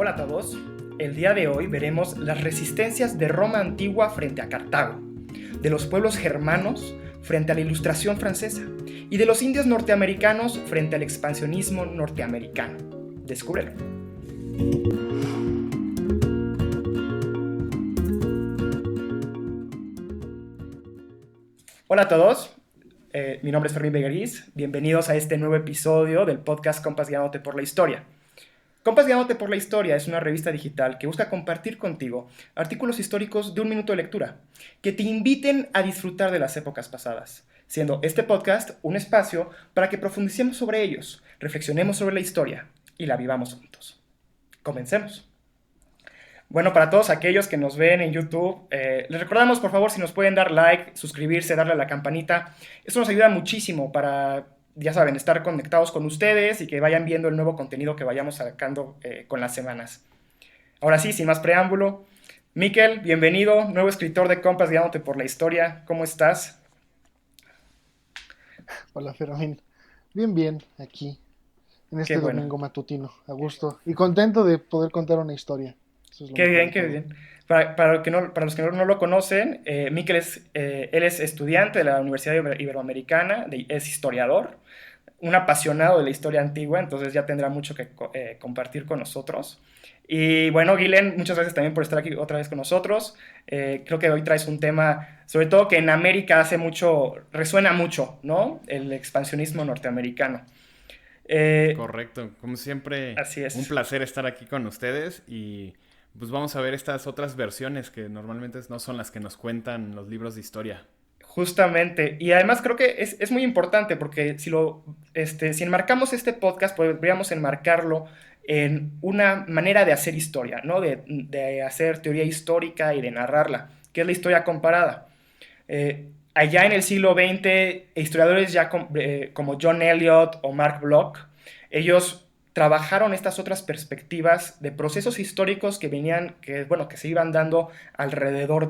Hola a todos, el día de hoy veremos las resistencias de Roma antigua frente a Cartago, de los pueblos germanos frente a la Ilustración francesa y de los indios norteamericanos frente al expansionismo norteamericano. Descúbrelo. Hola a todos, mi nombre es Fermín Begueriz, bienvenidos a este nuevo episodio del podcast Compas Guiándote por la Historia. Compas Guiándote por la Historia es una revista digital que busca compartir contigo artículos históricos de un minuto de lectura, que te inviten a disfrutar de las épocas pasadas, siendo este podcast un espacio para que profundicemos sobre ellos, reflexionemos sobre la historia y la vivamos juntos. Comencemos. Bueno, para todos aquellos que nos ven en YouTube, les recordamos por favor si nos pueden dar like, suscribirse, darle a la campanita. Eso nos ayuda muchísimo para, ya saben, estar conectados con ustedes y que vayan viendo el nuevo contenido que vayamos sacando con las semanas. Ahora sí, sin más preámbulo, Miquel, bienvenido, nuevo escritor de Compas Guiándote por la Historia. ¿Cómo estás? Hola Fermín, bien, aquí, en Qué este bueno. domingo matutino, a gusto y contento de poder contar una historia. Eso es lo Qué mejor bien, de qué todo. bien. Para los que no lo conocen, Miquel él es estudiante de la Universidad Iberoamericana, es historiador, un apasionado de la historia antigua, entonces ya tendrá mucho que compartir con nosotros. Y bueno, Guilén, muchas gracias también por estar aquí otra vez con nosotros. Creo que hoy traes un tema, sobre todo que en América resuena mucho, ¿no? El expansionismo norteamericano. Eh, Correcto, como siempre, Así un es. placer estar aquí con ustedes y pues vamos a ver estas otras versiones que normalmente no son las que nos cuentan los libros de historia. Justamente, y además creo que es muy importante porque si enmarcamos este podcast, podríamos enmarcarlo en una manera de hacer historia, ¿no? De hacer teoría histórica y de narrarla, que es la historia comparada. Allá en el siglo XX, historiadores como John Eliot o Mark Bloch, ellos trabajaron estas otras perspectivas de procesos históricos que se iban dando alrededor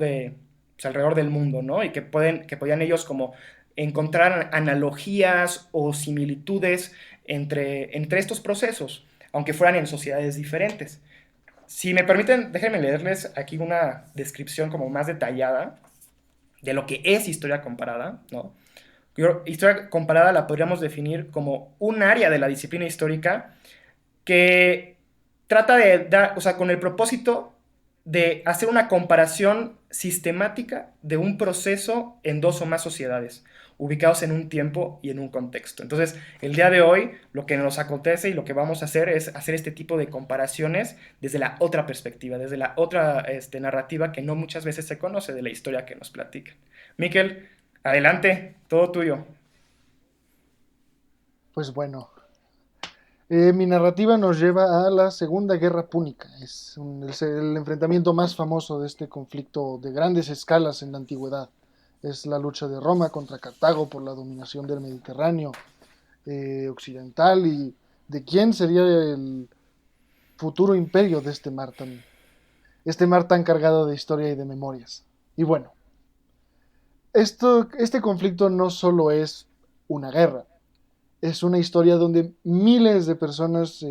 alrededor del mundo, ¿no? Y que podían ellos como encontrar analogías o similitudes entre estos procesos, aunque fueran en sociedades diferentes. Si me permiten, déjenme leerles aquí una descripción como más detallada de lo que es historia comparada, ¿no? Historia comparada la podríamos definir como un área de la disciplina histórica que trata de dar, o sea, con el propósito de hacer una comparación sistemática de un proceso en dos o más sociedades, ubicados en un tiempo y en un contexto. Entonces, el día de hoy, lo que nos acontece y lo que vamos a hacer es hacer este tipo de comparaciones desde la otra perspectiva, desde la otra narrativa que no muchas veces se conoce de la historia que nos platican. Miquel, adelante, todo tuyo. Pues bueno, mi narrativa nos lleva a la Segunda Guerra Púnica. Es el enfrentamiento más famoso de este conflicto de grandes escalas en la antigüedad. Es la lucha de Roma contra Cartago por la dominación del Mediterráneo occidental y de quién sería el futuro imperio de este mar tan cargado de historia y de memorias. Y bueno, este conflicto no solo es una guerra, es una historia donde miles de personas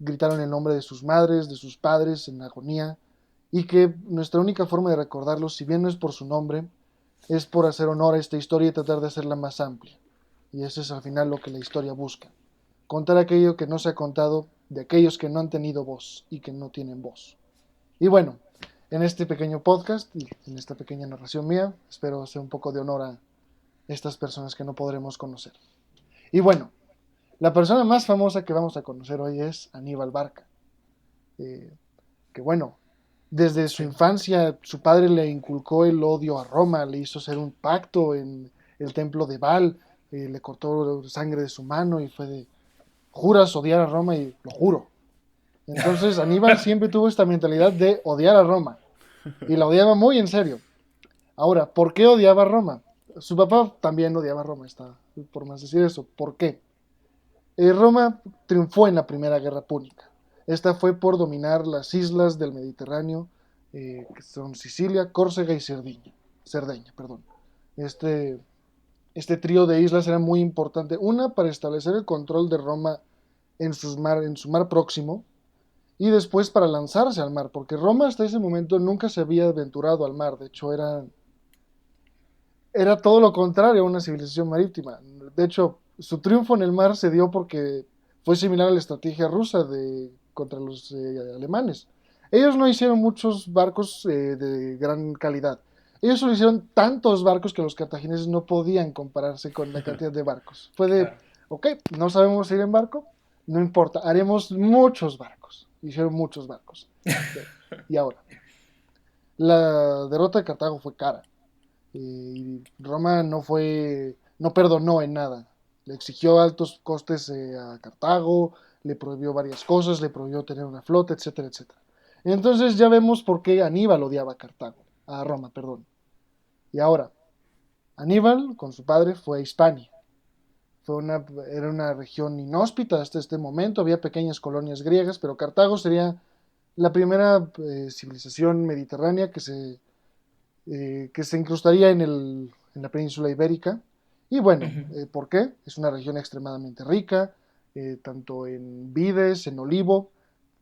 gritaron el nombre de sus madres, de sus padres en agonía, y que nuestra única forma de recordarlos, si bien no es por su nombre, es por hacer honor a esta historia y tratar de hacerla más amplia. Y eso es al final lo que la historia busca. Contar aquello que no se ha contado de aquellos que no han tenido voz y que no tienen voz. Y bueno, en este pequeño podcast y en esta pequeña narración mía, espero hacer un poco de honor a estas personas que no podremos conocer. Y bueno, la persona más famosa que vamos a conocer hoy es Aníbal Barca. Eh, que bueno, desde su Sí. infancia su padre le inculcó el odio a Roma, le hizo hacer un pacto en el templo de Baal, le cortó sangre de su mano y fue de, juras odiar a Roma y lo juro. Entonces Aníbal siempre tuvo esta mentalidad de odiar a Roma y la odiaba muy en serio. Ahora, ¿por qué odiaba a Roma? Su papá también odiaba a Roma, está por más decir eso. ¿Por qué? Roma triunfó en la Primera Guerra Púnica. Esta fue por dominar las islas del Mediterráneo, que son Sicilia, Córcega y Cerdeña. Perdón. Este, este trío de islas era muy importante. Una, para establecer el control de Roma en su mar próximo, y después para lanzarse al mar, porque Roma hasta ese momento nunca se había aventurado al mar, de hecho era todo lo contrario a una civilización marítima. De hecho, su triunfo en el mar se dio porque fue similar a la estrategia rusa contra los alemanes. Ellos no hicieron muchos barcos de gran calidad. Ellos solo hicieron tantos barcos que los cartagineses no podían compararse con la cantidad de barcos. Fue de, Claro. ok, no sabemos ir en barco, no importa, haremos muchos barcos. Hicieron muchos barcos. Okay. Y ahora, la derrota de Cartago fue cara. Y Roma no perdonó en nada. Le exigió altos costes a Cartago, le prohibió varias cosas, le prohibió tener una flota, etcétera, etcétera. Entonces ya vemos por qué Aníbal odiaba a Roma, perdón. Y ahora, Aníbal con su padre fue a Hispania. Era una región inhóspita hasta este momento, había pequeñas colonias griegas, pero Cartago sería la primera civilización mediterránea que se incrustaría en la península ibérica. Y bueno, Ujú. ¿por qué? Es una región extremadamente rica, tanto en vides, en olivo.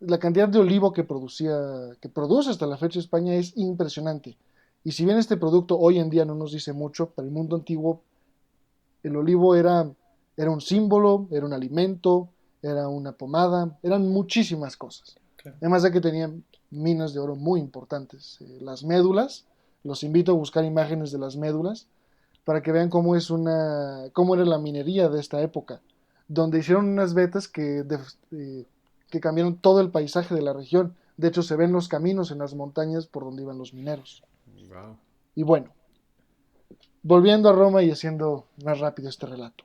La cantidad de olivo que produce hasta la fecha España es impresionante. Y si bien este producto hoy en día no nos dice mucho, para el mundo antiguo el olivo era un símbolo, era un alimento, era una pomada, eran muchísimas cosas. Claro. Además de que tenían minas de oro muy importantes. Las médulas, los invito a buscar imágenes de las médulas para que vean cómo era la minería de esta época, donde hicieron unas vetas que cambiaron todo el paisaje de la región. De hecho, se ven los caminos en las montañas por donde iban los mineros. Wow. Y bueno, volviendo a Roma y haciendo más rápido este relato.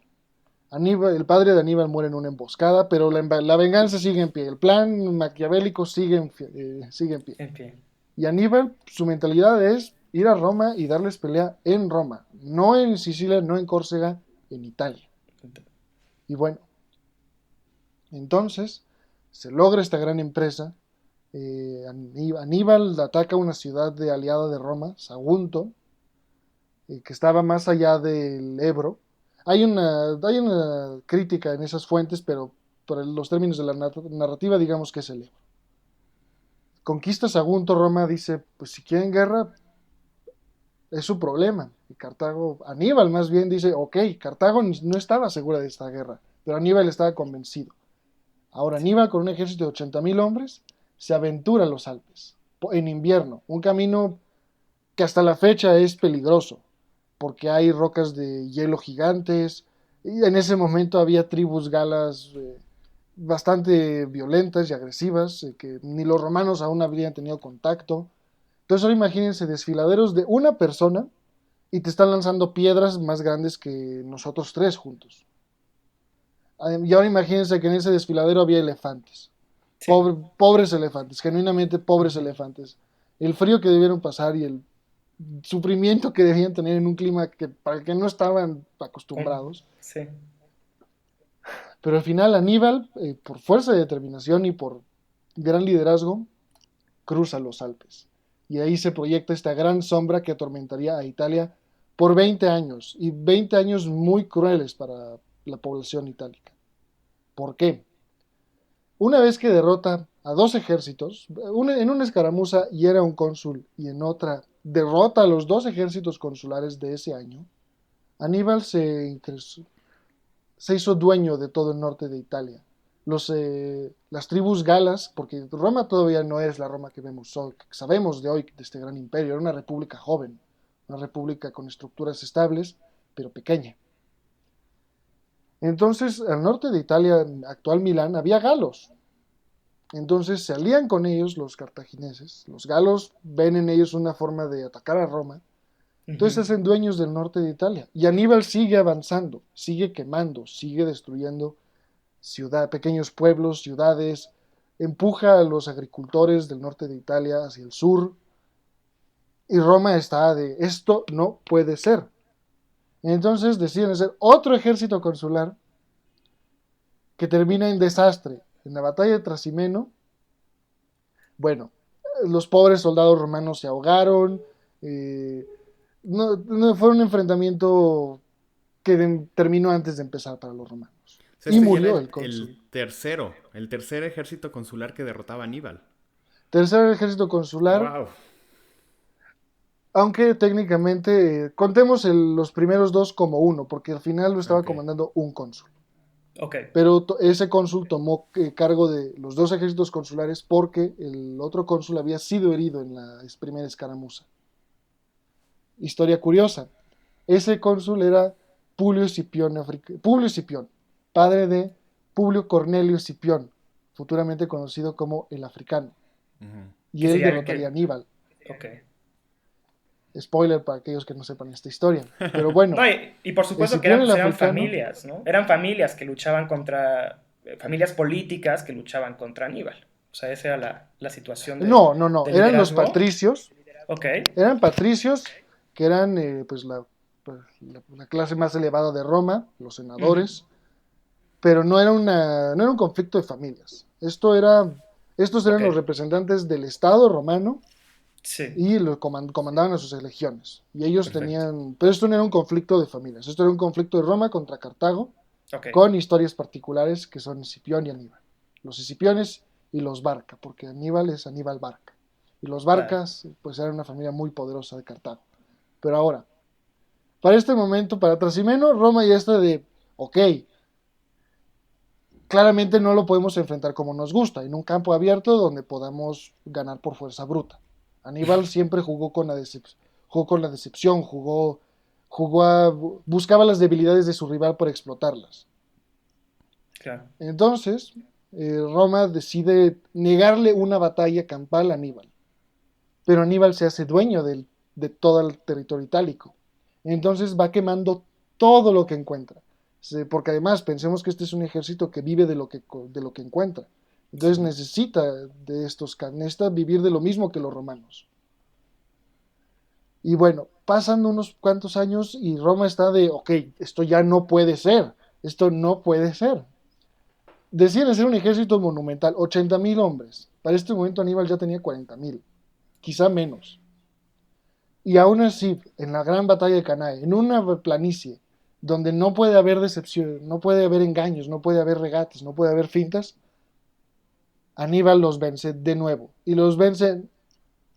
El padre de Aníbal muere en una emboscada, pero la venganza sigue en pie. El plan maquiavélico sigue en pie. En pie. Y Aníbal, su mentalidad es ir a Roma y darles pelea en Roma. No en Sicilia, no en Córcega, en Italia. Y bueno, entonces se logra esta gran empresa. Aníbal ataca una ciudad aliada de Roma, Sagunto, que estaba más allá del Ebro. Hay una crítica en esas fuentes, pero por los términos de la narrativa, digamos que es el Ebro. Conquista Sagunto, Roma dice, pues si quieren guerra, es su problema. Y Aníbal más bien dice, ok, Cartago no estaba segura de esta guerra, pero Aníbal estaba convencido. Ahora Aníbal con un ejército de 80,000 hombres se aventura a los Alpes en invierno, un camino que hasta la fecha es peligroso, porque hay rocas de hielo gigantes, y en ese momento había tribus galas bastante violentas y agresivas, que ni los romanos aún habrían tenido contacto. Entonces ahora imagínense desfiladeros de una persona y te están lanzando piedras más grandes que nosotros tres juntos. Y ahora imagínense que en ese desfiladero había elefantes. Sí. Pobres elefantes, genuinamente pobres elefantes. El frío que debieron pasar y el sufrimiento que debían tener en un clima para el que no estaban acostumbrados. Sí. Pero al final Aníbal, por fuerza de determinación y por gran liderazgo, cruza los Alpes. Y ahí se proyecta esta gran sombra que atormentaría a Italia por 20 años, y 20 años muy crueles para la población itálica. ¿Por qué? Una vez que derrota a dos ejércitos, en una escaramuza hiera a un cónsul y en otra derrota a los dos ejércitos consulares de ese año, Aníbal se hizo dueño de todo el norte de Italia. Las tribus galas, porque Roma todavía no es la Roma que vemos hoy, que sabemos de hoy, de este gran imperio, era una república joven, una república con estructuras estables, pero pequeña. Entonces, al norte de Italia, actual Milán, había galos. Entonces se alían con ellos los cartagineses. Los galos ven en ellos una forma de atacar a Roma. Entonces se Ujú. hacen dueños del norte de Italia. Y Aníbal sigue avanzando, sigue quemando, sigue destruyendo pequeños pueblos, ciudades. Empuja a los agricultores del norte de Italia hacia el sur. Y Roma está de, esto no puede ser. Entonces deciden hacer otro ejército consular que termina en desastre. En la batalla de Trasimeno, bueno, los pobres soldados romanos se ahogaron. No fue un enfrentamiento que terminó antes de empezar para los romanos. sea, y este ya era murió el cónsul. el tercer ejército consular que derrotaba a Aníbal. Tercer ejército consular, Wow. aunque técnicamente contemos los primeros dos como uno, porque al final lo estaba Ok. comandando un cónsul. Ok, Pero ese cónsul tomó cargo de los dos ejércitos consulares porque el otro cónsul había sido herido en la primera escaramuza. Historia curiosa. Ese cónsul era Publio Escipión, padre de Publio Cornelio Escipión, futuramente conocido como el africano. Ujú. Y que él sería el derrotaría a que... Aníbal. Ok. Spoiler para aquellos que no sepan esta historia. Pero bueno, No, y por supuesto que Escipión eran, el pues eran africano. familias, ¿no? Eran familias que luchaban contra, familias políticas que luchaban contra Aníbal. O sea, esa era la situación No, no, no. de Eran los liderazgo. patricios. Ok. Eran patricios que eran pues la clase más elevada de Roma, los Ujú. senadores. Pero no era un conflicto de familias. Estos Ok. eran los representantes del Estado romano Sí, y comandaban a sus legiones. Y ellos perfecto. pero esto no era un conflicto de familias, esto era un conflicto de Roma contra Cartago, Ok. con historias particulares que son Escipión y Aníbal. Los Escipiones y los Barca, porque Aníbal es Aníbal Barca. Y los Claro. Barcas, pues eran una familia muy poderosa de Cartago. Pero ahora, para este momento, para Trasimeno, Roma ya está ok, claramente no lo podemos enfrentar como nos gusta, en un campo abierto donde podamos ganar por fuerza bruta. Aníbal siempre jugó con la decepción, buscaba las debilidades de su rival por explotarlas. Claro. Entonces, Roma decide negarle una batalla campal a Aníbal, pero Aníbal se hace dueño de todo el territorio itálico. Entonces va quemando todo lo que encuentra. Porque además pensemos que este es un ejército que vive de lo que encuentra. Entonces Sí. necesita vivir de lo mismo que los romanos. Y bueno, pasan unos cuantos años y Roma está ok, esto ya no puede ser, esto no puede ser. Deciden hacer un ejército monumental, 80.000 hombres. Para este momento Aníbal ya tenía 40.000, quizá menos. Y aún así, en la gran batalla de Cannae, en una planicie, donde no puede haber decepción, no puede haber engaños, no puede haber regates, no puede haber fintas, Aníbal los vence de nuevo. Y los vence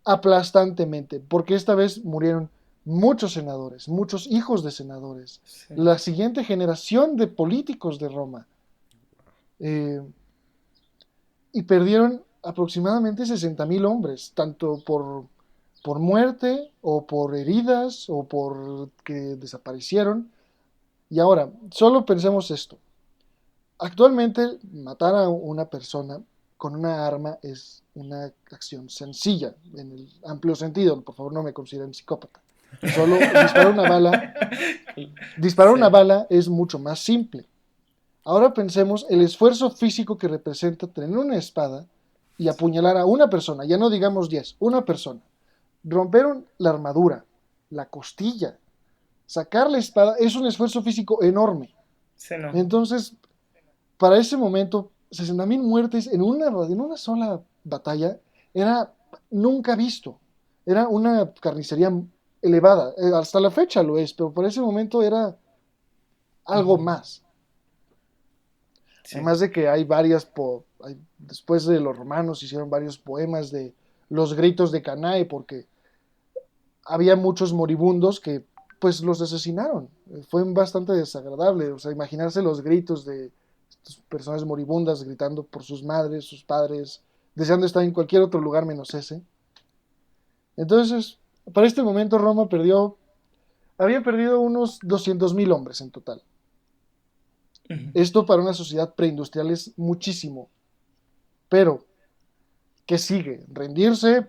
aplastantemente, porque esta vez murieron muchos senadores, muchos hijos de senadores, Sí. la siguiente generación de políticos de Roma. Eh, y perdieron aproximadamente 60.000 hombres, tanto por muerte o por heridas o por que desaparecieron. Y ahora, solo pensemos esto. Actualmente, matar a una persona con una arma es una acción sencilla, en el amplio sentido. Por favor, no me consideren psicópata. Solo disparar una Sí. bala es mucho más simple. Ahora pensemos el esfuerzo físico que representa tener una espada y apuñalar a una persona, ya no digamos 10, una persona. Romper la armadura, la costilla, sacar la espada es un esfuerzo físico enorme. Sí, no. Entonces, para ese momento, 60.000 muertes en una sola batalla era nunca visto. Era una carnicería elevada. Hasta la fecha lo es, pero para ese momento era algo Ujú. más. Sí. Además de que después de los romanos hicieron varios poemas de los gritos de Canae, porque había muchos moribundos que pues los asesinaron. Fue bastante desagradable, o sea, imaginarse los gritos de estas personas moribundas gritando por sus madres, sus padres, deseando estar en cualquier otro lugar menos ese. Entonces, para este momento Roma había perdido unos 200.000 hombres en total. Ujú. Esto para una sociedad preindustrial es muchísimo, pero ¿qué sigue? Rendirse,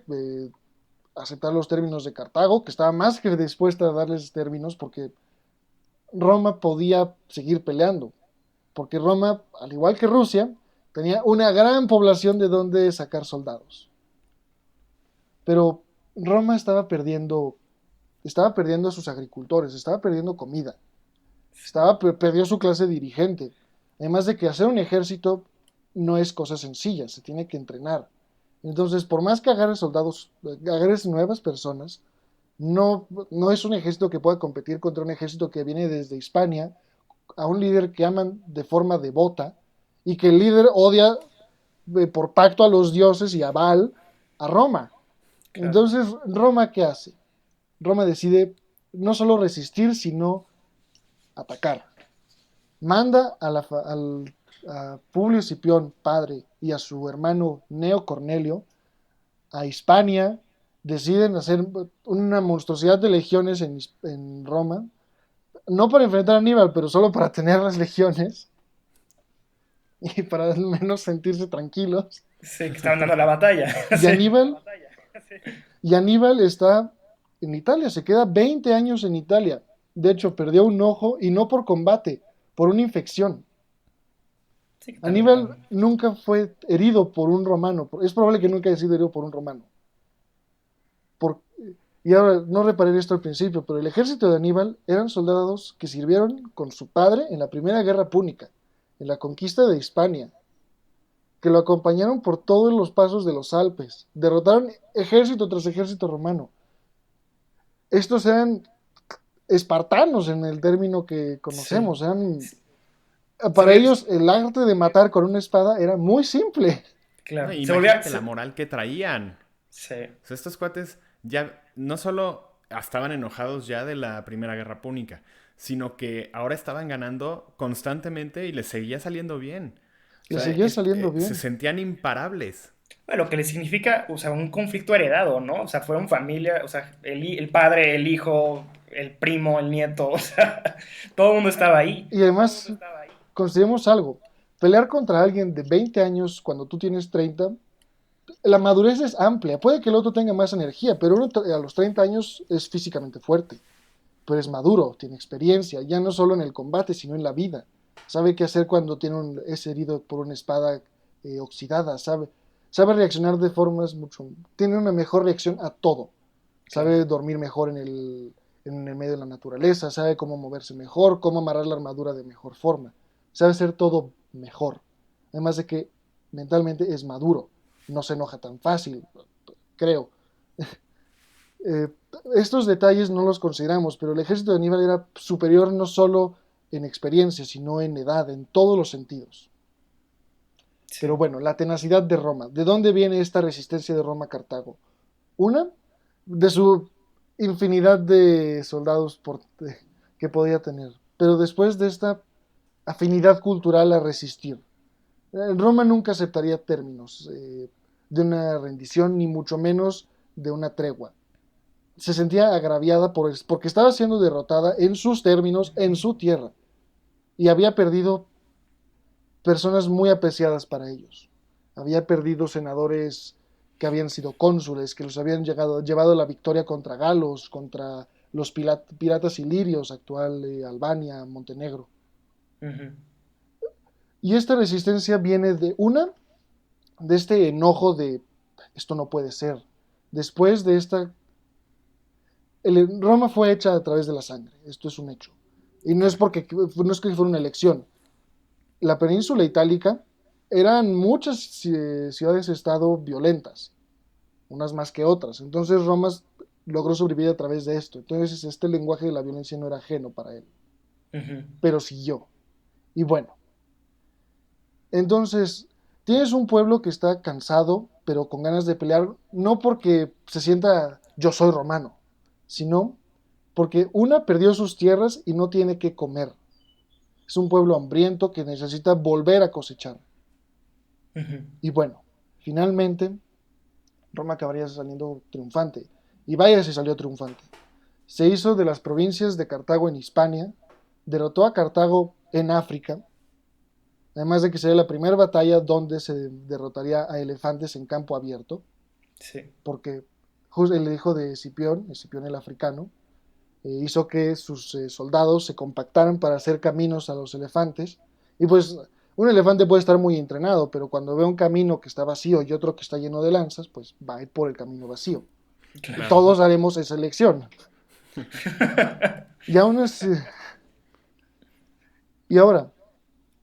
aceptar los términos de Cartago, que estaba más que dispuesta a darles términos porque Roma podía seguir peleando, porque Roma, al igual que Rusia, tenía una gran población de donde sacar soldados. Pero Roma estaba perdiendo a sus agricultores, estaba perdiendo comida, perdió su clase dirigente. Además de que hacer un ejército no es cosa sencilla, se tiene que entrenar. Entonces, por más que agarres soldados, agarres nuevas personas, no es un ejército que pueda competir contra un ejército que viene desde Hispania a un líder que aman de forma devota y que el líder odia por pacto a los dioses y a Baal a Roma. Claro. Entonces, ¿Roma qué hace? Roma decide no solo resistir, sino atacar. Manda a Publio Escipión, padre, y a su hermano Neo Cornelio a Hispania. Deciden hacer una monstruosidad de legiones en Roma, no para enfrentar a Aníbal, pero solo para tener las legiones y para al menos sentirse tranquilos. Sí, que estaban dando la batalla. Y Sí. Aníbal, y Aníbal está en Italia, se queda 20 años en Italia. De hecho, perdió un ojo y no por combate, por una infección. Sí, que Aníbal también. nunca fue herido por un romano. Es probable que nunca haya sido herido por un romano. Por, y ahora, no reparé esto al principio, pero el ejército de Aníbal eran soldados que sirvieron con su padre en la Primera Guerra Púnica, en la conquista de Hispania, que lo acompañaron por todos los pasos de los Alpes, derrotaron ejército tras ejército romano. Estos eran espartanos en el término que Sí. conocemos, eran, Se para volvía, ellos el arte de matar con una espada era muy simple. No, claro, se volvía, imagínate la moral que traían. sí. O sea, estos cuates ya no solo estaban enojados ya de la Primera Guerra Púnica, sino que ahora estaban ganando constantemente y les seguía saliendo bien. O Les sea, seguía saliendo se bien. sentían imparables. Bueno, lo que le significa, o sea, un conflicto heredado, ¿no? O sea, fueron familia, o sea, el padre, el hijo, el primo, el nieto, o sea, todo el mundo estaba ahí. Y además, consideremos algo, pelear contra alguien de 20 años cuando tú tienes 30, la madurez es amplia. Puede que el otro tenga más energía, pero uno a los 30 años es físicamente fuerte, pero es maduro, tiene experiencia, ya no solo en el combate, sino en la vida. Sabe qué hacer cuando es herido por una espada oxidada, sabe reaccionar de formas mucho... Tiene una mejor reacción a todo. Claro, Sabe dormir mejor en el medio de la naturaleza, sabe cómo moverse mejor, cómo amarrar la armadura de mejor forma. Sabe hacer todo mejor. Además de que mentalmente es maduro, no se enoja tan fácil, creo. Eh, Estos detalles no los consideramos, pero el ejército de Aníbal era superior no solo en experiencia, sino en edad, en todos los sentidos. sí. Pero bueno, la tenacidad de Roma. ¿De dónde viene esta resistencia de Roma a Cartago? Una, de su infinidad de soldados que podía tener. Pero después de esta afinidad cultural a resistir. Roma nunca aceptaría términos de una rendición, ni mucho menos de una tregua. Se sentía agraviada porque estaba siendo derrotada en sus términos, en su tierra, y había perdido personas muy apreciadas para ellos. Había perdido senadores que habían sido cónsules, que los habían llevado la victoria contra galos, contra los piratas ilirios, actual Albania, Montenegro. Ujú. Y esta resistencia viene de este enojo de esto no puede ser. Después de Roma fue hecha a través de la sangre, esto es un hecho. Y no es no es que fuera una elección. La península itálica eran muchas ciudades-estado violentas, unas más que otras. Entonces Roma logró sobrevivir a través de esto. Entonces este lenguaje de la violencia no era ajeno para él, Ujú. pero siguió. Y bueno, entonces tienes un pueblo que está cansado, pero con ganas de pelear, no porque se sienta yo soy romano, sino porque una perdió sus tierras y no tiene que comer. Es un pueblo hambriento que necesita volver a cosechar. Ujú. Y bueno, finalmente Roma acabaría saliendo triunfante. Y vaya si salió triunfante. Se hizo de las provincias de Cartago en Hispania, derrotó a Cartago en África, además de que sería la primera batalla donde se derrotaría a elefantes en campo abierto, Sí. porque el hijo de Escipión el africano, hizo que sus soldados se compactaran para hacer caminos a los elefantes. Y pues un elefante puede estar muy entrenado, pero cuando ve un camino que está vacío y otro que está lleno de lanzas, pues va a ir por el camino vacío. Y Claro. todos haremos esa elección. Y aún así... Y ahora,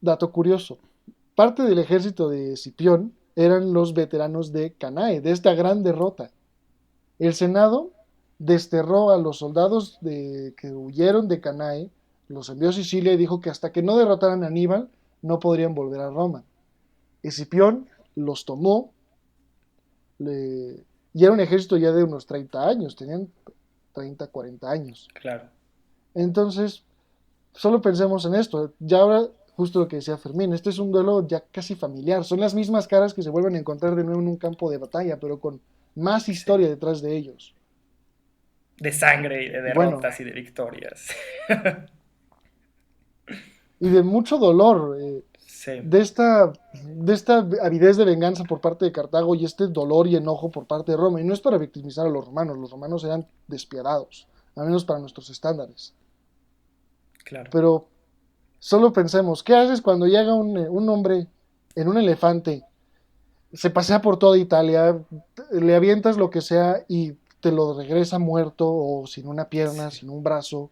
dato curioso. Parte del ejército de Escipión eran los veteranos de Canae, de esta gran derrota. El Senado desterró a los soldados que huyeron de Canae Los envió a Sicilia y dijo que hasta que no derrotaran a Aníbal, no podrían volver a Roma. Escipión los tomó, y era un ejército ya de unos 30 años, tenían 30, 40 años. Claro. Entonces, solo pensemos en esto. Ya ahora, justo lo que decía Fermín, este es un duelo ya casi familiar. Son las mismas caras que se vuelven a encontrar de nuevo en un campo de batalla, pero con más Sí. historia detrás de ellos. De sangre y de Y bueno, derrotas y de victorias. y de mucho dolor, Sí, de esta avidez de venganza por parte de Cartago y este dolor y enojo por parte de Roma. Y no es para victimizar a los romanos eran despiadados, al menos para nuestros estándares. claro. Pero solo pensemos, ¿qué haces cuando llega un hombre en un elefante, se pasea por toda Italia, le avientas lo que sea y te lo regresa muerto o sin una pierna, Sí. sin un brazo?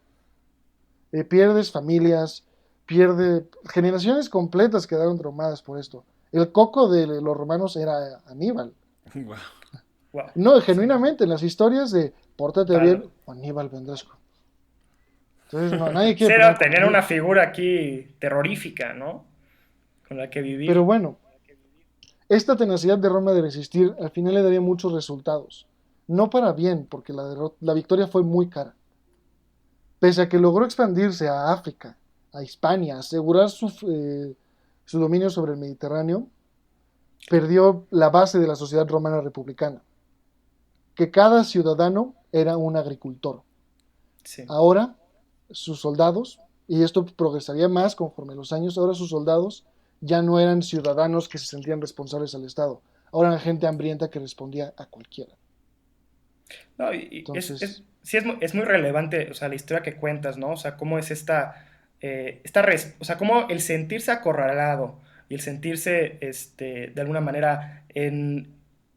Pierdes familias, pierde generaciones completas quedaron traumadas por esto. El coco de los romanos era Aníbal. Wow. Wow. No, Sí. genuinamente, en las historias de pórtate bien, Tal. Aníbal vendrás. Entonces, no, nadie quiere Será pelear con tener una Aníbal. figura aquí terrorífica, ¿no? Con la que Pero vivir. bueno, esta tenacidad de Roma de resistir al final le daría muchos resultados. No para bien, porque la victoria fue muy cara. Pese a que logró expandirse a África, a Hispania, asegurar su dominio sobre el Mediterráneo, perdió la base de la sociedad romana republicana, que cada ciudadano era un agricultor. Sí. Ahora, sus soldados, y esto progresaría más conforme los años, ahora sus soldados ya no eran ciudadanos que se sentían responsables al Estado, ahora eran gente hambrienta que respondía a cualquiera. No, y Entonces, sí es muy relevante, o sea, la historia que cuentas, ¿no? O sea, cómo es o sea, cómo el sentirse acorralado y el sentirse, de alguna manera,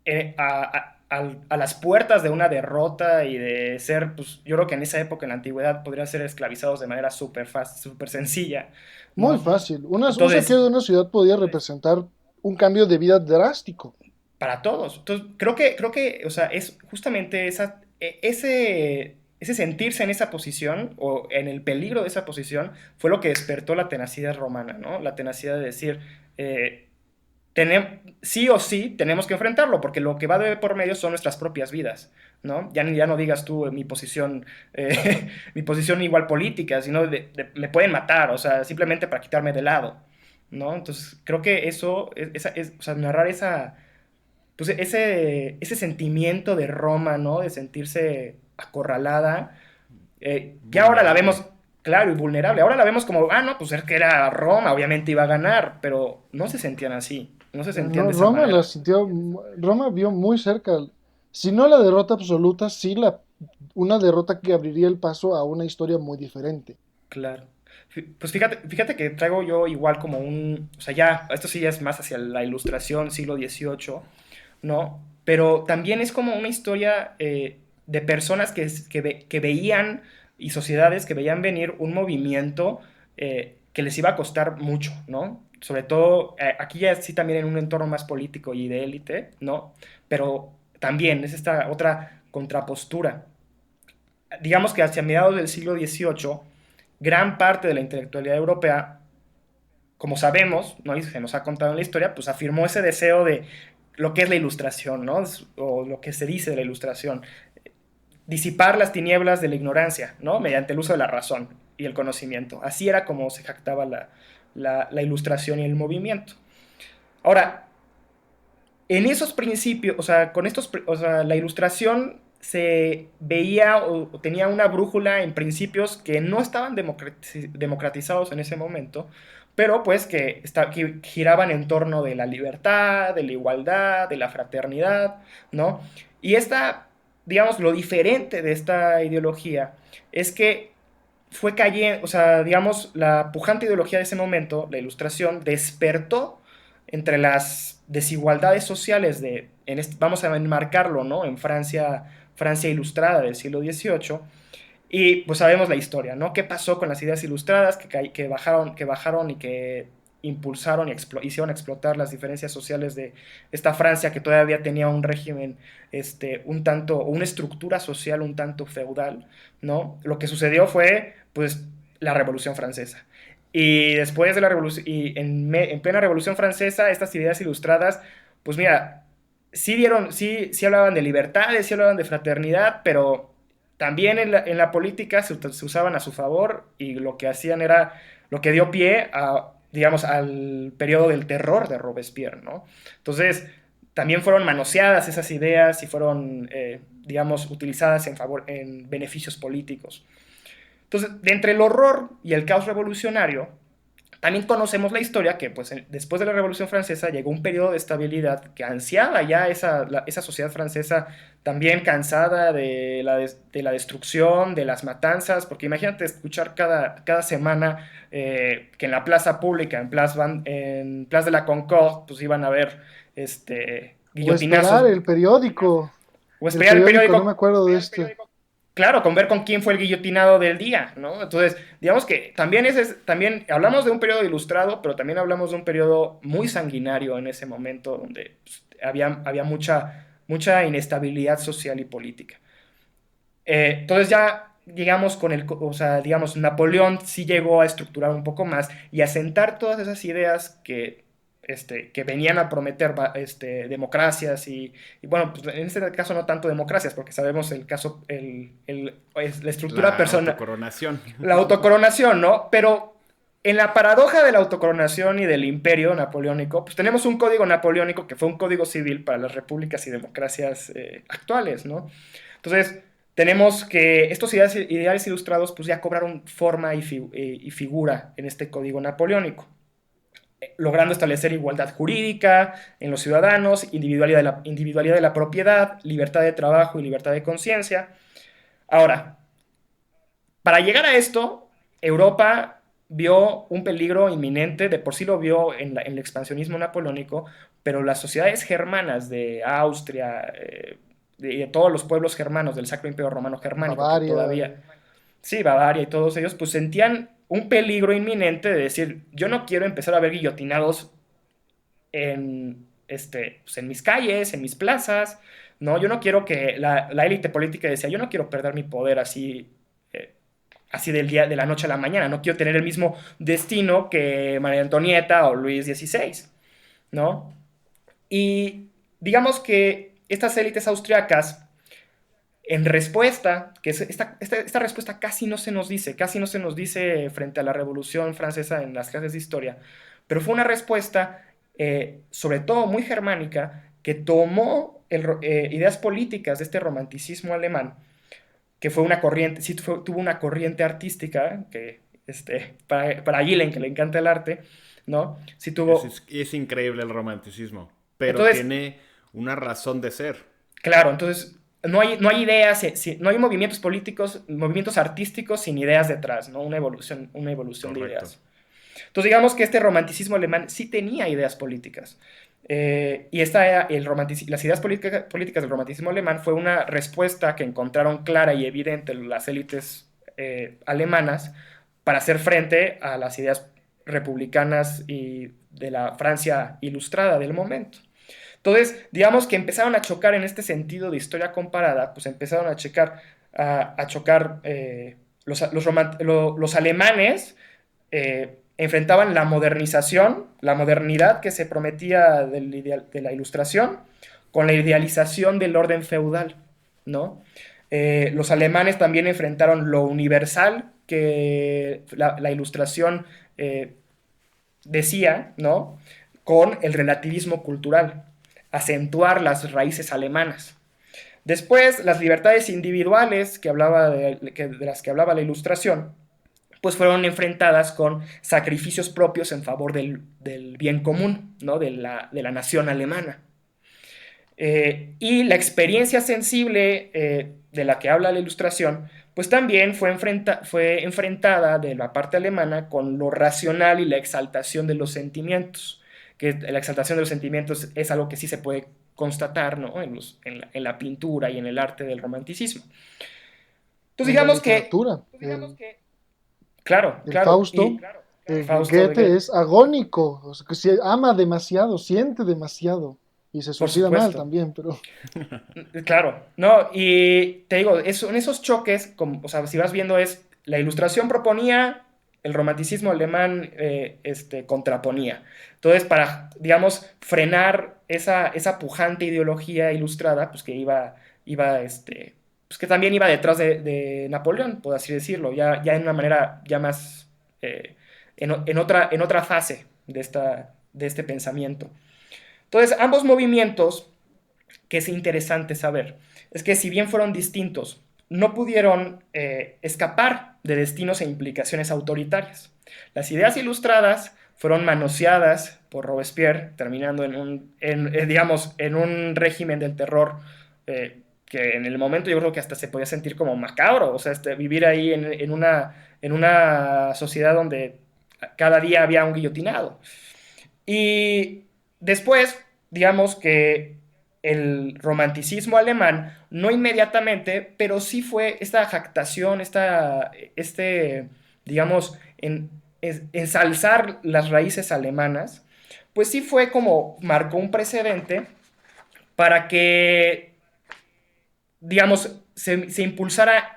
a las puertas de una derrota y de ser, pues, yo creo que en esa época, en la antigüedad, podrían ser esclavizados de manera súper fácil, súper sencilla, muy ¿no? fácil. Un Entonces, saqueo de una ciudad podía representar un cambio de vida drástico. para todos. Entonces, creo que, o sea, es justamente ese sentirse en esa posición o en el peligro de esa posición fue lo que despertó la tenacidad romana, ¿no? La tenacidad de decir, eh, sí o sí tenemos que enfrentarlo, porque lo que va de por medio son nuestras propias vidas, ¿no? Ya no digas tú mi posición, mi posición igual política, sino me pueden matar, o sea, simplemente para quitarme de lado, ¿no? Entonces, creo que eso, o sea, narrar pues ese sentimiento de Roma, ¿no? De sentirse acorralada, ya ahora la Vulnerable. vemos, claro, y vulnerable. Ahora la vemos como, no, pues es que era Roma, obviamente iba a ganar, pero no se sentían así, no se sentían No, de esa manera. Roma vio muy cerca, si no la derrota absoluta, sí una derrota que abriría el paso a una historia muy diferente. Claro. Pues fíjate que traigo yo igual como o sea, ya, esto sí ya es más hacia la ilustración, siglo XVIII, ¿no? Pero también es como una historia de personas que veían y sociedades que veían venir un movimiento que les iba a costar mucho, ¿no? Sobre todo, aquí ya sí también en un entorno más político y de élite, ¿no? Pero también es esta otra contrapostura. Digamos que hacia mediados del siglo XVIII, gran parte de la intelectualidad europea, como sabemos, ¿no? Y se nos ha contado en la historia, pues afirmó ese deseo de lo que es la ilustración, ¿no? O lo que se dice de la ilustración. Disipar las tinieblas de la ignorancia, ¿no? Mediante el uso de la razón y el conocimiento. Así era como se jactaba la ilustración y el movimiento. Ahora, en esos principios, o sea, o sea, la ilustración se veía o tenía una brújula en principios que no estaban democratizados en ese momento, pero pues que giraban en torno de la libertad, de la igualdad, de la fraternidad, ¿no? Y digamos, lo diferente de esta ideología es que fue cayendo, o sea, digamos, la pujante ideología de ese momento, la ilustración, despertó entre las desigualdades sociales vamos a enmarcarlo, ¿no? En Francia ilustrada del siglo XVIII, y pues sabemos la historia, ¿no? ¿Qué pasó con las ideas ilustradas que bajaron y que impulsaron y hicieron explotar las diferencias sociales de esta Francia que todavía tenía un régimen, un tanto, o una estructura social un tanto feudal, ¿no? Lo que sucedió fue, pues, la Revolución Francesa. Y después de la Revolución, en plena Revolución Francesa, estas ideas ilustradas, pues mira, sí hablaban de libertades, sí hablaban de fraternidad, pero también en la política se usaban a su favor y lo que hacían era lo que dio pie a, digamos, al periodo del terror de Robespierre, ¿no? Entonces, también fueron manoseadas esas ideas y fueron, digamos, utilizadas en beneficios políticos. Entonces, de entre el horror y el caos revolucionario, también conocemos la historia que pues, después de la Revolución Francesa llegó un periodo de estabilidad que ansiaba ya esa sociedad francesa también cansada de la destrucción, de las matanzas, porque imagínate escuchar cada semana que en la plaza pública, en Place de la Concorde, pues iban a haber O esperar guillotinazos, o el esperar el periódico, no periódico. me acuerdo de esto. Claro, con ver con quién fue el guillotinado del día, ¿no? Entonces, digamos que también hablamos de un periodo ilustrado, pero también hablamos de un periodo muy sanguinario en ese momento, donde pues, había mucha inestabilidad social y política. Entonces ya, digamos, o sea, digamos, Napoleón sí llegó a estructurar un poco más y a sentar todas esas ideas que venían a prometer democracias y, bueno, pues en este caso no tanto democracias, porque sabemos el caso, la estructura La personal, autocoronación. la autocoronación, ¿no? Pero en la paradoja de la autocoronación y del imperio napoleónico, pues tenemos un código napoleónico que fue un código civil para las repúblicas y democracias actuales, ¿no? Entonces, tenemos que estos ideales ilustrados pues ya cobraron forma y figura en este código napoleónico, logrando establecer igualdad jurídica en los ciudadanos, individualidad de la propiedad, libertad de trabajo y libertad de conciencia. Ahora, para llegar a esto, Europa vio un peligro inminente, de por sí lo vio en el expansionismo napoleónico, pero las sociedades germanas de Austria, de todos los pueblos germanos del Sacro Imperio Romano Germánico, que Bavaria. todavía, sí, Bavaria y todos ellos, pues sentían un peligro inminente de decir, yo no quiero empezar a ver guillotinados pues en mis calles, en mis plazas, ¿no? Yo no quiero que la élite política decía, yo no quiero perder mi poder eh, así de la noche a la mañana, no quiero tener el mismo destino que María Antonieta o Luis XVI, ¿no? Y digamos que estas élites austriacas, en respuesta, que esta respuesta casi no se nos dice frente a la Revolución Francesa en las clases de historia, pero fue una respuesta, sobre todo muy germánica, que tomó ideas políticas de este romanticismo alemán, que fue una corriente, sí tuvo una corriente artística, que para Gillen, que le encanta el arte, ¿no? Sí tuvo. Es increíble el romanticismo, pero Entonces, tiene una razón de ser. claro, entonces no hay ideas, no hay movimientos políticos, movimientos artísticos sin ideas detrás, ¿no? Una evolución de Correcto. ideas. Entonces digamos que este romanticismo alemán sí tenía ideas políticas. Y las ideas políticas del romanticismo alemán fue una respuesta que encontraron clara y evidente las élites alemanas para hacer frente a las ideas republicanas y de la Francia ilustrada del momento. Entonces, digamos que empezaron a chocar en este sentido de historia comparada, pues empezaron a chocar los alemanes enfrentaban la modernización, la modernidad que se prometía de la ilustración, con la idealización del orden feudal, ¿no? Los alemanes también enfrentaron lo universal que la ilustración decía, ¿no? Con el relativismo cultural, acentuar las raíces alemanas. Después, las libertades individuales de las que hablaba la ilustración, pues fueron enfrentadas con sacrificios propios en favor del bien común, ¿no? De la nación alemana. Y la experiencia sensible de la que habla la ilustración, pues también fue enfrentada de la parte alemana con lo racional y la exaltación de los sentimientos, que la exaltación de los sentimientos es algo que sí se puede constatar, ¿no? En la pintura y en el arte del romanticismo. Entonces En la digamos que, literatura. claro, El claro, Fausto, Fausto de Goethe Goethe, es agónico, o sea, que ama demasiado, siente demasiado y se por suicida mal supuesto. también, pero Claro, no, y te digo, en esos choques, o sea, si vas viendo la ilustración proponía el romanticismo alemán contraponía. Entonces, para, digamos, frenar esa pujante ideología ilustrada, pues que pues que también iba detrás de Napoleón, por así decirlo, ya en una manera ya más, en otra fase de este pensamiento. Entonces, ambos movimientos, que es interesante saber, es que si bien fueron distintos, no pudieron escapar de destinos e implicaciones autoritarias. Las ideas ilustradas fueron manoseadas por Robespierre, terminando digamos, en un régimen del terror que en el momento yo creo que hasta se podía sentir como macabro, o sea, vivir ahí en una sociedad donde cada día había un guillotinado. Y después, digamos que el romanticismo alemán, no inmediatamente, pero sí fue esta jactación, digamos, ensalzar las raíces alemanas, pues sí fue como marcó un precedente para que, digamos, se impulsara,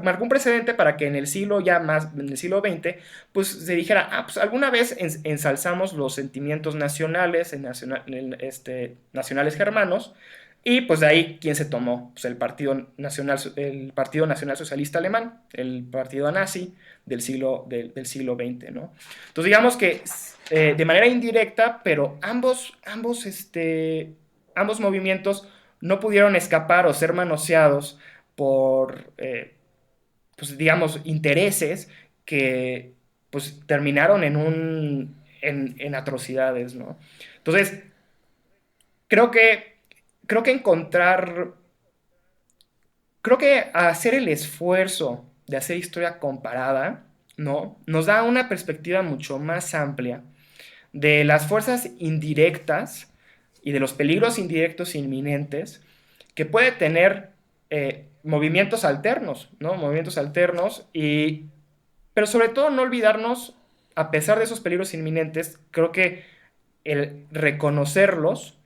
marcó un precedente para que en el siglo ya más, en el siglo XX, pues se dijera, pues alguna vez ensalzamos los sentimientos nacionales, nacionales germanos, y pues de ahí, ¿quién se tomó? Pues el Partido Nacional Socialista Alemán, el partido nazi del siglo XX, ¿no? Entonces digamos que de manera indirecta, pero ambos movimientos no pudieron escapar o ser manoseados por, pues, digamos, intereses que pues, terminaron en atrocidades, ¿no? Entonces, creo que, creo que encontrar, creo que hacer el esfuerzo de hacer historia comparada, ¿no? Nos da una perspectiva mucho más amplia de las fuerzas indirectas y de los peligros indirectos inminentes que puede tener movimientos alternos, ¿no? Movimientos alternos pero sobre todo no olvidarnos, a pesar de esos peligros inminentes, creo que el reconocerlos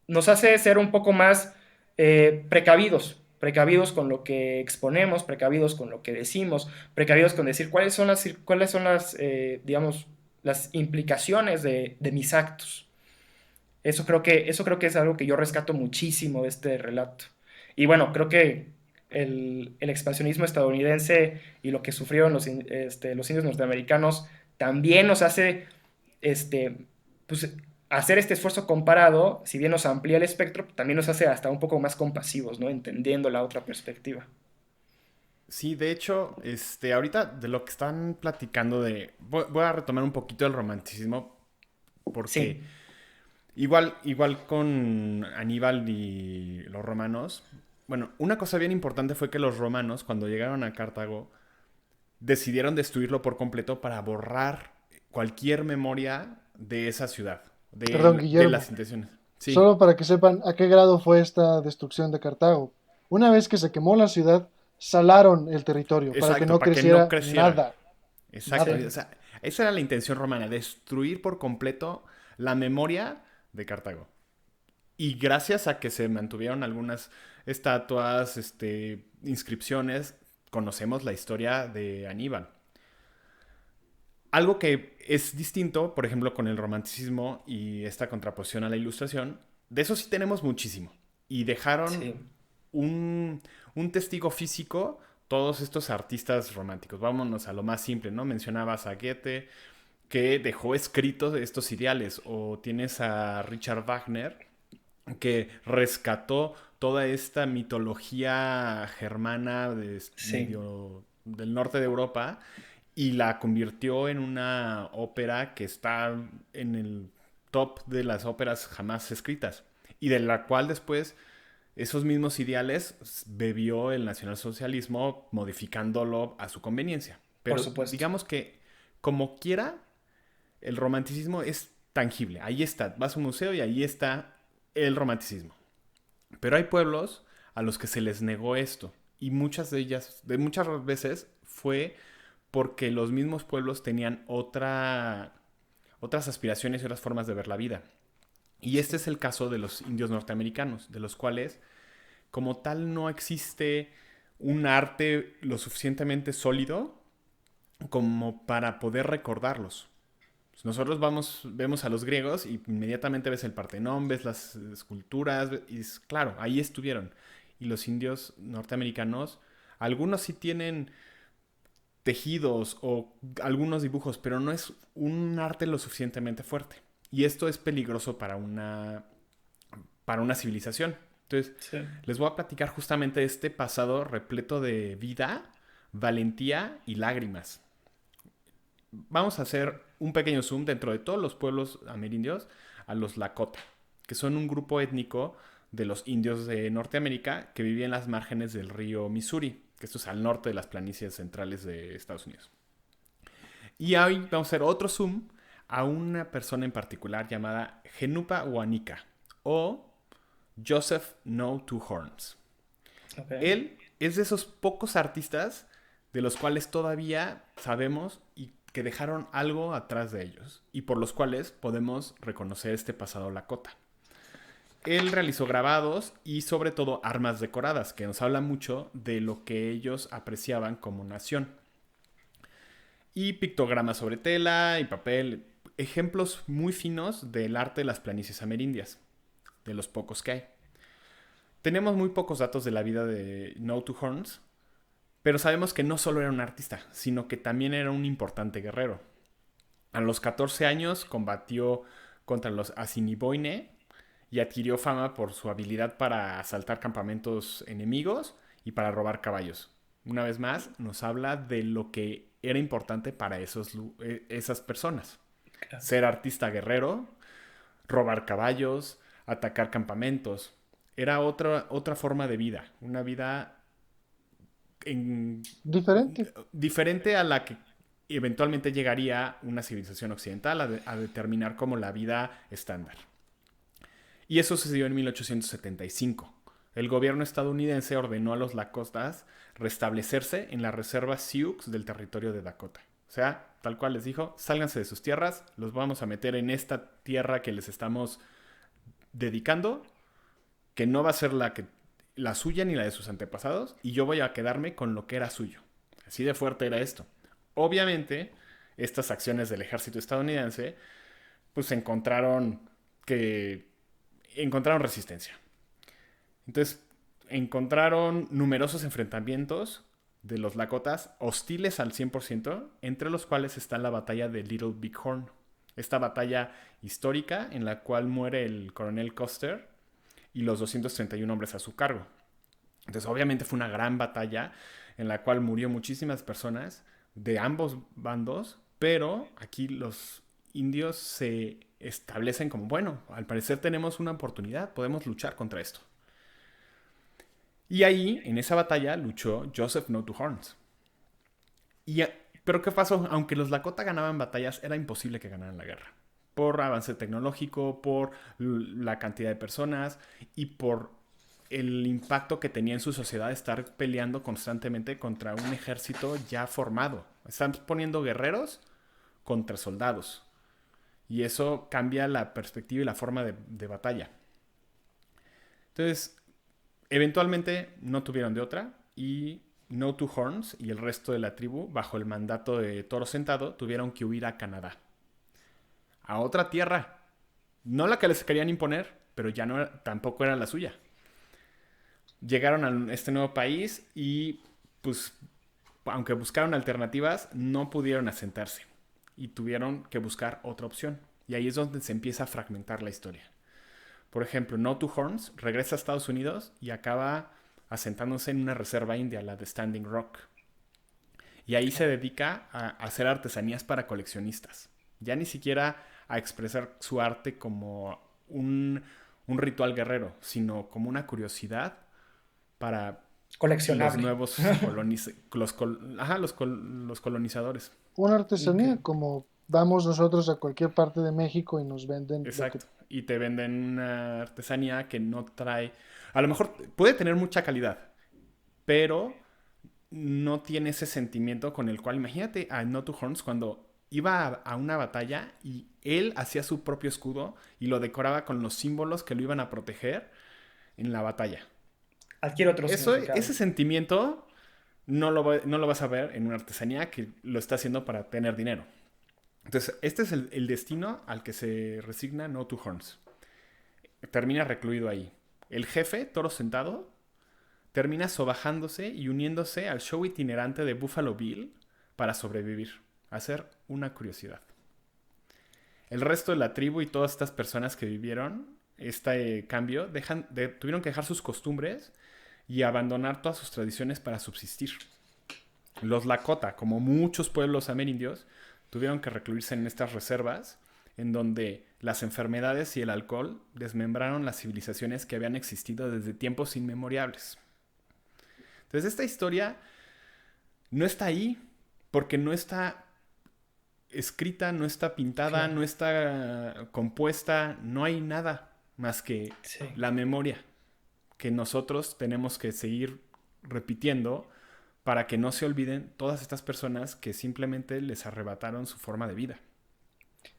nos hace ser un poco más precavidos con lo que exponemos, precavidos con lo que decimos, precavidos con decir cuáles son digamos, las implicaciones de mis actos. Eso creo que es algo que yo rescato muchísimo de este relato. Y bueno, creo que el expansionismo estadounidense y lo que sufrieron los indios norteamericanos también nos hace este, pues, hacer este esfuerzo comparado, si bien nos amplía el espectro, también nos hace hasta un poco más compasivos, ¿no? Entendiendo la otra perspectiva. Sí, de hecho, ahorita de lo que están platicando voy a retomar un poquito el romanticismo porque Sí, igual con Aníbal y los romanos, bueno, una cosa bien importante fue que los romanos, cuando llegaron a Cartago, decidieron destruirlo por completo para borrar cualquier memoria de esa ciudad, Perdón, de Guillermo. las intenciones. Sí, Solo para que sepan a qué grado fue esta destrucción de Cartago. Una vez que se quemó la ciudad, salaron el territorio para que exacto, no para que no creciera creciera. nada, Exacto, nada. o sí, sea, esa era la intención romana, destruir por completo la memoria de Cartago. Y gracias a que se mantuvieron algunas estatuas, inscripciones, conocemos la historia de Aníbal. Algo que es distinto, por ejemplo, con el romanticismo y esta contraposición a la ilustración, de eso sí tenemos muchísimo. Y dejaron sí, un testigo físico todos estos artistas románticos. Vámonos a lo más simple, ¿no? Mencionabas a Goethe, que dejó escritos estos ideales, o tienes a Richard Wagner, que rescató toda esta mitología germana sí, medio del norte de Europa y la convirtió en una ópera que está en el top de las óperas jamás escritas y de la cual después esos mismos ideales bebió el nacionalsocialismo modificándolo a su conveniencia. por Pero supuesto. digamos que como quiera, el romanticismo es tangible. Ahí está, vas a un museo y ahí está el romanticismo. Pero hay pueblos a los que se les negó esto. Y muchas veces fue porque los mismos pueblos tenían otras aspiraciones y otras formas de ver la vida. Y este Sí, es el caso de los indios norteamericanos, de los cuales como tal no existe un arte lo suficientemente sólido como para poder recordarlos. Nosotros vemos a los griegos y inmediatamente ves el Partenón, ves las esculturas, y claro, ahí estuvieron. Y los indios norteamericanos, algunos sí tienen tejidos o algunos dibujos, pero no es un arte lo suficientemente fuerte. Y esto es peligroso para una civilización. Entonces, Sí. les voy a platicar justamente de este pasado repleto de vida, valentía y lágrimas. Vamos a hacer un pequeño zoom dentro de todos los pueblos amerindios a los Lakota, que son un grupo étnico de los indios de Norteamérica que vivían en las márgenes del río Missouri, que esto es al norte de las planicies centrales de Estados Unidos. Y hoy vamos a hacer otro zoom a una persona en particular llamada Genupa Huanica o Joseph No Two Horns. Okay. Él es de esos pocos artistas de los cuales todavía sabemos y que dejaron algo atrás de ellos y por los cuales podemos reconocer este pasado Lakota. Él realizó grabados y sobre todo armas decoradas, que nos habla mucho de lo que ellos apreciaban como nación. Y pictogramas sobre tela y papel, ejemplos muy finos del arte de las planicies amerindias, de los pocos que hay. Tenemos muy pocos datos de la vida de No Two Horns, pero sabemos que no solo era un artista, sino que también era un importante guerrero. A los 14 años combatió contra los Assiniboine y adquirió fama por su habilidad para asaltar campamentos enemigos y para robar caballos. Una vez más, nos habla de lo que era importante para esas personas. Claro. Ser artista guerrero, robar caballos, atacar campamentos. Era otra forma de vida, una vida Diferente. diferente a la que eventualmente llegaría una civilización occidental a determinar como la vida estándar. Y eso sucedió en 1875. El gobierno estadounidense ordenó a los Lakotas restablecerse en la reserva Sioux del territorio de Dakota. O sea, tal cual les dijo, sálganse de sus tierras, los vamos a meter en esta tierra que les estamos dedicando, que no va a ser la suya ni la de sus antepasados, y yo voy a quedarme con lo que era suyo. Así de fuerte era esto. Obviamente, estas acciones del ejército estadounidense, pues encontraron resistencia. Entonces, encontraron numerosos enfrentamientos de los Lakotas hostiles al 100%, entre los cuales está la batalla de Little Big Horn. Esta batalla histórica en la cual muere el coronel Custer y los 231 hombres a su cargo. Entonces, obviamente fue una gran batalla en la cual murió muchísimas personas de ambos bandos, pero aquí los indios se establecen como, bueno, al parecer tenemos una oportunidad, podemos luchar contra esto. Y ahí, en esa batalla, luchó Joseph No Two Horns. Pero ¿qué pasó? Aunque los Lakota ganaban batallas, era imposible que ganaran la guerra. Por avance tecnológico, por la cantidad de personas y por el impacto que tenía en su sociedad estar peleando constantemente contra un ejército ya formado. Están poniendo guerreros contra soldados. Y eso cambia la perspectiva y la forma de batalla. Entonces, eventualmente no tuvieron de otra y No Two Horns y el resto de la tribu, bajo el mandato de Toro Sentado, tuvieron que huir a Canadá. A otra tierra. No la que les querían imponer, pero ya no tampoco era la suya. Llegaron a este nuevo país y, pues, aunque buscaron alternativas, no pudieron asentarse. Y tuvieron que buscar otra opción. Y ahí es donde se empieza a fragmentar la historia. Por ejemplo, No Two Horns regresa a Estados Unidos y acaba asentándose en una reserva india, la de Standing Rock. Y ahí se dedica a hacer artesanías para coleccionistas. Ya ni siquiera a expresar su arte como un ritual guerrero, sino como una curiosidad para los Coleccionable. nuevos los colonizadores. Una artesanía, Ok. como vamos nosotros a cualquier parte de México y nos venden lo que... Exacto. Y te venden una artesanía que no trae... A lo mejor puede tener mucha calidad, pero no tiene ese sentimiento con el cual... Imagínate a No Two Horns cuando iba a una batalla y él hacía su propio escudo y lo decoraba con los símbolos que lo iban a proteger en la batalla. Adquiere otro significado. Ese sentimiento no lo vas a ver en una artesanía que lo está haciendo para tener dinero. Entonces, este es el destino al que se resigna No Two Horns. Termina recluido ahí. El jefe, toro sentado, termina sobajándose y uniéndose al show itinerante de Buffalo Bill para sobrevivir. Hacer una curiosidad. El resto de la tribu y todas estas personas que vivieron este cambio tuvieron que dejar sus costumbres y abandonar todas sus tradiciones para subsistir. Los Lakota, como muchos pueblos amerindios, tuvieron que recluirse en estas reservas en donde las enfermedades y el alcohol desmembraron las civilizaciones que habían existido desde tiempos inmemorables. Entonces esta historia no está ahí porque no está escrita, no está pintada, Claro. no está compuesta, no hay nada más que Sí. la memoria que nosotros tenemos que seguir repitiendo para que no se olviden todas estas personas que simplemente les arrebataron su forma de vida.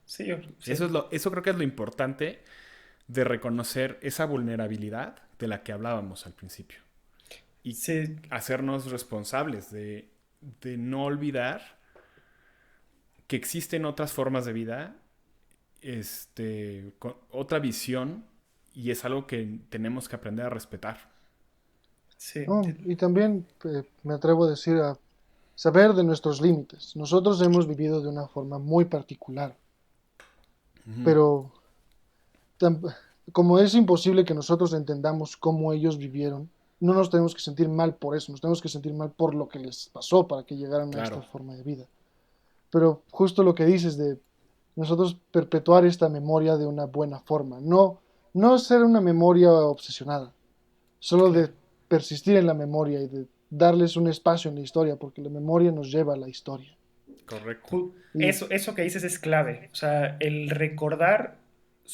Sí, sí. Eso creo que es lo importante de reconocer esa vulnerabilidad de la que hablábamos al principio. Y Sí, hacernos responsables de no olvidar que existen otras formas de vida, con otra visión, y es algo que tenemos que aprender a respetar. sí, No, y también me atrevo a decir a saber de nuestros límites. Nosotros hemos vivido de una forma muy particular, Ujú. pero tam- como es imposible que nosotros entendamos cómo ellos vivieron, no nos tenemos que sentir mal por eso, nos tenemos que sentir mal por lo que les pasó para que llegaran a esta Claro, forma de vida. Pero justo lo que dices de nosotros perpetuar esta memoria de una buena forma, no ser una memoria obsesionada, solo claro. de persistir en la memoria y de darles un espacio en la historia, porque la memoria nos lleva a la historia. correcto. Y Eso que dices es clave. O sea, el recordar,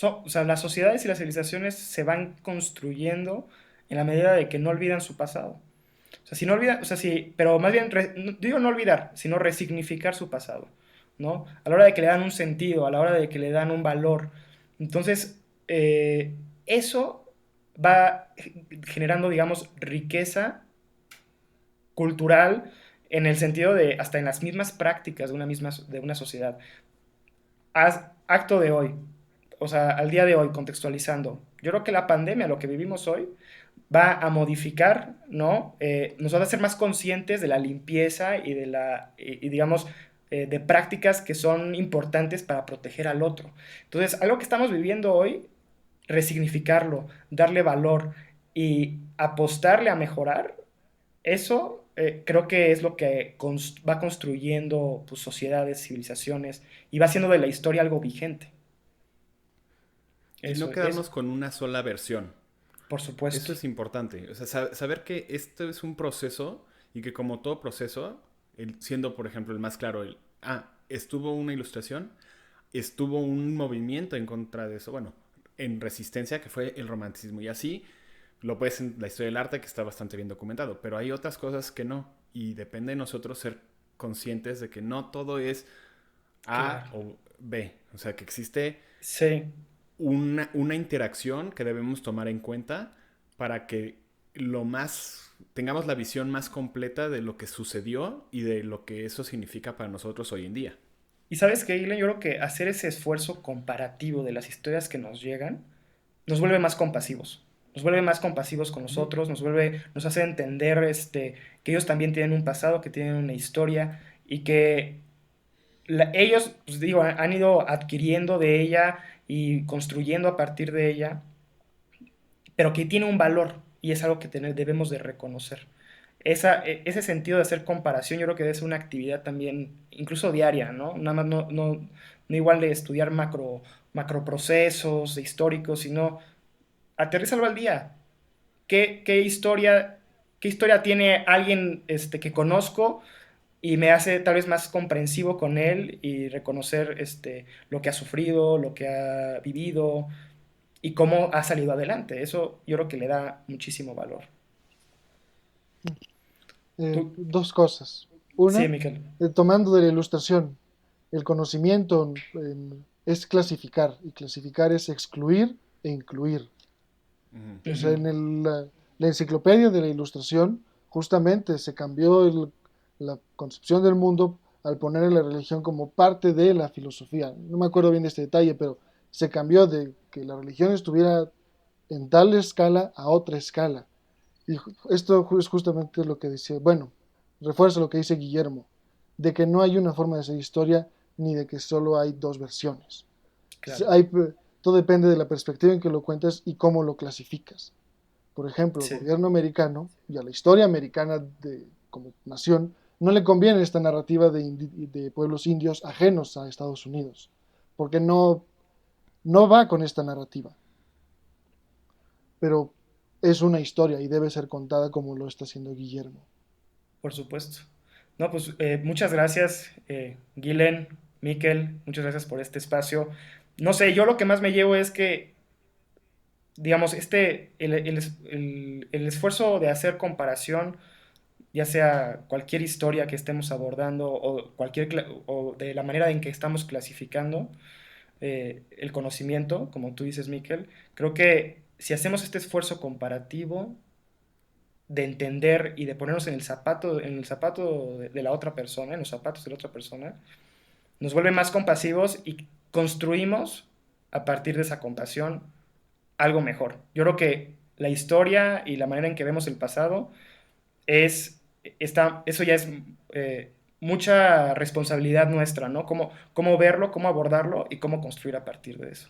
o sea, las sociedades y las civilizaciones se van construyendo en la medida de que no olvidan su pasado. O sea, si no olvidan, o sea, sí, pero más bien, digo no olvidar, sino resignificar su pasado, ¿no? A la hora de que le dan un sentido, a la hora de que le dan un valor. Entonces, eso va generando, digamos, riqueza cultural en el sentido de hasta en las mismas prácticas de una sociedad. Acto de hoy, o sea, al día de hoy, contextualizando, yo creo que la pandemia, lo que vivimos hoy, va a modificar, ¿no? Nos va a hacer más conscientes de la limpieza y digamos, de prácticas que son importantes para proteger al otro. Entonces, algo que estamos viviendo hoy, resignificarlo, darle valor y apostarle a mejorar, eso creo que es lo que va construyendo pues, sociedades, civilizaciones y va haciendo de la historia algo vigente. Y no Eso es, quedarnos con una sola versión. por Eso supuesto. es importante. O sea, saber que esto es un proceso y que como todo proceso, siendo por ejemplo el más claro, estuvo una ilustración, estuvo un movimiento en contra de eso, bueno, en resistencia, que fue el romanticismo. Y así lo puedes en la historia del arte, que está bastante bien documentado, pero hay otras cosas que no. Y depende de nosotros ser conscientes de que no todo es A Claro. o B. O sea, que existe Sí. una interacción que debemos tomar en cuenta para que tengamos la visión más completa de lo que sucedió y de lo que eso significa para nosotros hoy en día. Y sabes qué, Glenn, yo creo que hacer ese esfuerzo comparativo de las historias que nos llegan nos vuelve más compasivos. Nos vuelve más compasivos con Ujú. nosotros, nos hace entender que ellos también tienen un pasado, que tienen una historia y que ellos, pues digo, han ido adquiriendo de ella y construyendo a partir de ella, pero que tiene un valor y es algo que debemos de reconocer. Ese sentido de hacer comparación yo creo que debe ser una actividad también, incluso diaria, ¿no? Nada más no igual de estudiar macroprocesos históricos, sino aterrízalo al día. ¿Qué historia tiene alguien que conozco y me hace tal vez más comprensivo con él y reconocer lo que ha sufrido, lo que ha vivido y cómo ha salido adelante? Eso yo creo que le da muchísimo valor. Tú, dos cosas. sí, Una, Miquel. tomando de la ilustración, el conocimiento es clasificar, y clasificar es excluir e incluir. Ujú. O sea, Ujú. la enciclopedia de la ilustración justamente se cambió la concepción del mundo al poner la religión como parte de la filosofía. No me acuerdo bien de este detalle, pero se cambió de que la religión estuviera en tal escala a otra escala. Y esto es justamente lo que decía, bueno, refuerza lo que dice Guillermo, de que no hay una forma de hacer historia ni de que solo hay dos versiones. Claro. Todo depende de la perspectiva en que lo cuentas y cómo lo clasificas. Por ejemplo, el Sí, gobierno americano y a la historia americana como nación no le conviene esta narrativa de pueblos indios ajenos a Estados Unidos, porque no va con esta narrativa, pero es una historia y debe ser contada como lo está haciendo Guillermo. por supuesto. No, pues muchas gracias, Guilen, Miquel, muchas gracias por este espacio. No sé, yo lo que más me llevo es que, digamos, el esfuerzo de hacer comparación, ya sea cualquier historia que estemos abordando o, o de la manera en que estamos clasificando el conocimiento, como tú dices, Miquel, creo que si hacemos este esfuerzo comparativo de entender y de ponernos en el zapato de la otra persona, en los zapatos de la otra persona, nos vuelve más compasivos y construimos a partir de esa compasión algo mejor. Yo creo que la historia y la manera en que vemos el pasado eso ya es mucha responsabilidad nuestra, ¿no? Cómo verlo, cómo abordarlo y cómo construir a partir de eso.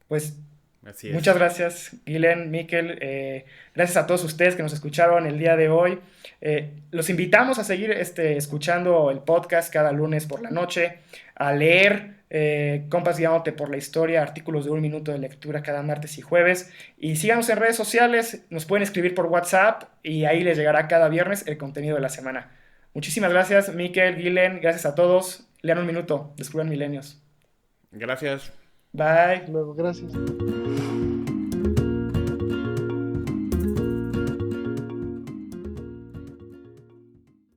Pues Así muchas es. gracias, Guilen, Miquel. Gracias a todos ustedes que nos escucharon el día de hoy. Los invitamos a seguir escuchando el podcast cada lunes por la noche, a leer Compas Guiándote por la Historia, artículos de 1 minuto de lectura cada martes y jueves. Y síganos en redes sociales, nos pueden escribir por WhatsApp y ahí les llegará cada viernes el contenido de la semana. Muchísimas gracias, Miquel, Guilen, gracias a todos. Lean 1 minuto, descubran milenios. Gracias. Bye. Luego, gracias.